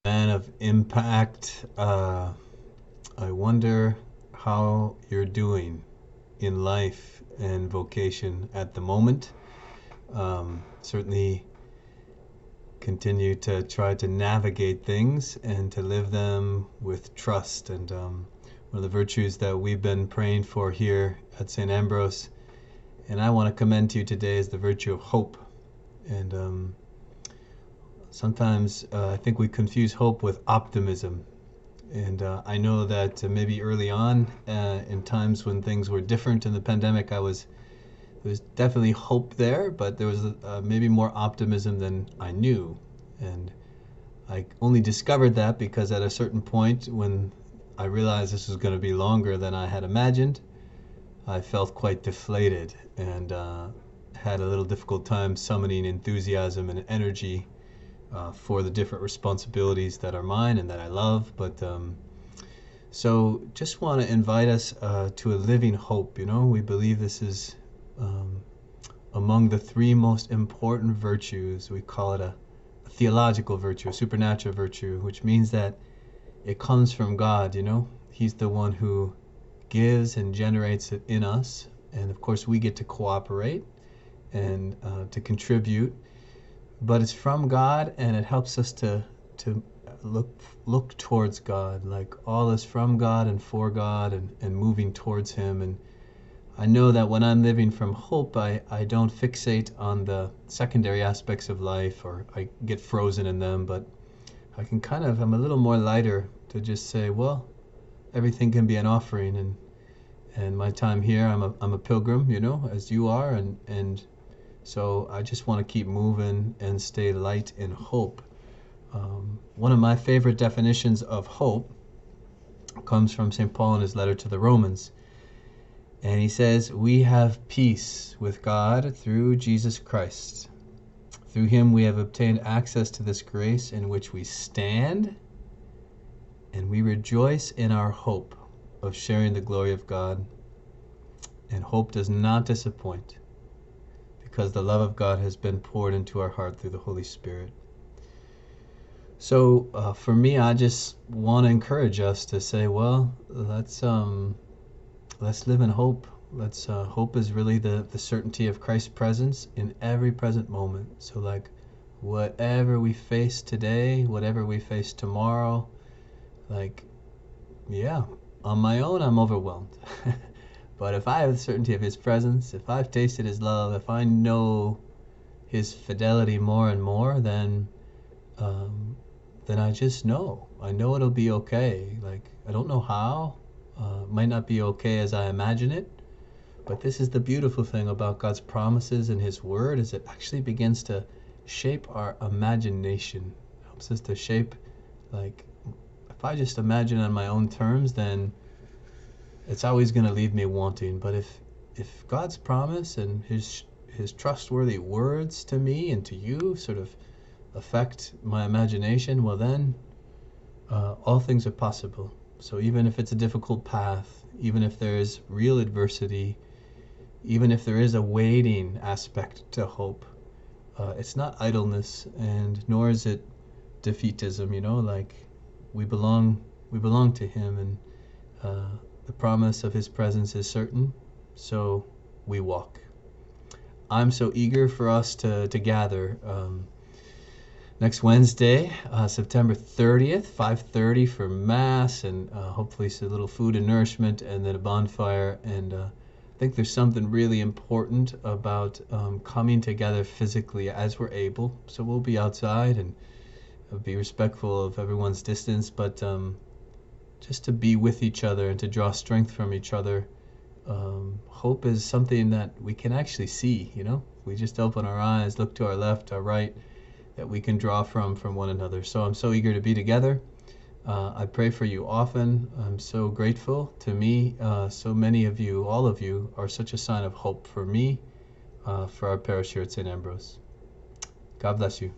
Man of impact. I wonder how you're doing in life and vocation at the moment. Certainly continue to try to navigate things and to live them with trust. And one of the virtues that we've been praying for here at St. Ambrose, and I want to commend to you today, is the virtue of hope. And sometimes I think we confuse hope with optimism. And I know that maybe early on, in times when things were different in the pandemic, there was definitely hope there, but there was maybe more optimism than I knew. And I only discovered that because at a certain point, when I realized this was going to be longer than I had imagined, I felt quite deflated and had a little difficult time summoning enthusiasm and energy for the different responsibilities that are mine and that I love. But so just want to invite us to a living hope. You know, we believe this is among the three most important virtues. We call it a theological virtue, a supernatural virtue, which means that it comes from God. You know, He's the one who gives and generates it in us. And of course, we get to cooperate and to contribute, but it's from God, and it helps us to look towards God. Like all is from God and for God, and moving towards Him. And I know that when I'm living from hope, I don't fixate on the secondary aspects of life, or I get frozen in them, but I can I'm a little more lighter to just say, well, everything can be an offering, and my time here, I'm a pilgrim, you know, as you are, and so I just want to keep moving and stay light in hope. One of my favorite definitions of hope comes from St. Paul in his letter to the Romans. And he says, we have peace with God through Jesus Christ. Through Him we have obtained access to this grace in which we stand, and we rejoice in our hope of sharing the glory of God. And hope does not disappoint, because the love of God has been poured into our heart through the Holy Spirit. So for me, I just want to encourage us to say, well, let's live in hope. Hope is really the certainty of Christ's presence in every present moment. So like whatever we face today, whatever we face tomorrow, like, yeah, on my own, I'm overwhelmed. But if I have the certainty of His presence, if I've tasted His love, if I know His fidelity more and more, then I just know. I know it'll be okay. Like, I don't know how. It might not be okay as I imagine it, but this is the beautiful thing about God's promises and His Word, is it actually begins to shape our imagination. It helps us to shape, like, if I just imagine on my own terms, then it's always going to leave me wanting. But if God's promise and His trustworthy words to me and to you sort of affect my imagination, well then all things are possible. So even if it's a difficult path, even if there is real adversity, even if there is a waiting aspect to hope, it's not idleness, and nor is it defeatism. You know, like we belong to Him, and the promise of His presence is certain, so we walk. I'm so eager for us to gather next Wednesday, September 30th, 5:30 for Mass, and hopefully some little food and nourishment, and then a bonfire. And I think there's something really important about coming together physically as we're able. So we'll be outside and be respectful of everyone's distance, but just to be with each other and to draw strength from each other. Hope is something that we can actually see, you know? We just open our eyes, look to our left, our right, that we can draw from one another. So I'm so eager to be together. I pray for you often. I'm so grateful. To me, so many of you, all of you, are such a sign of hope for me, for our parish here at St. Ambrose. God bless you.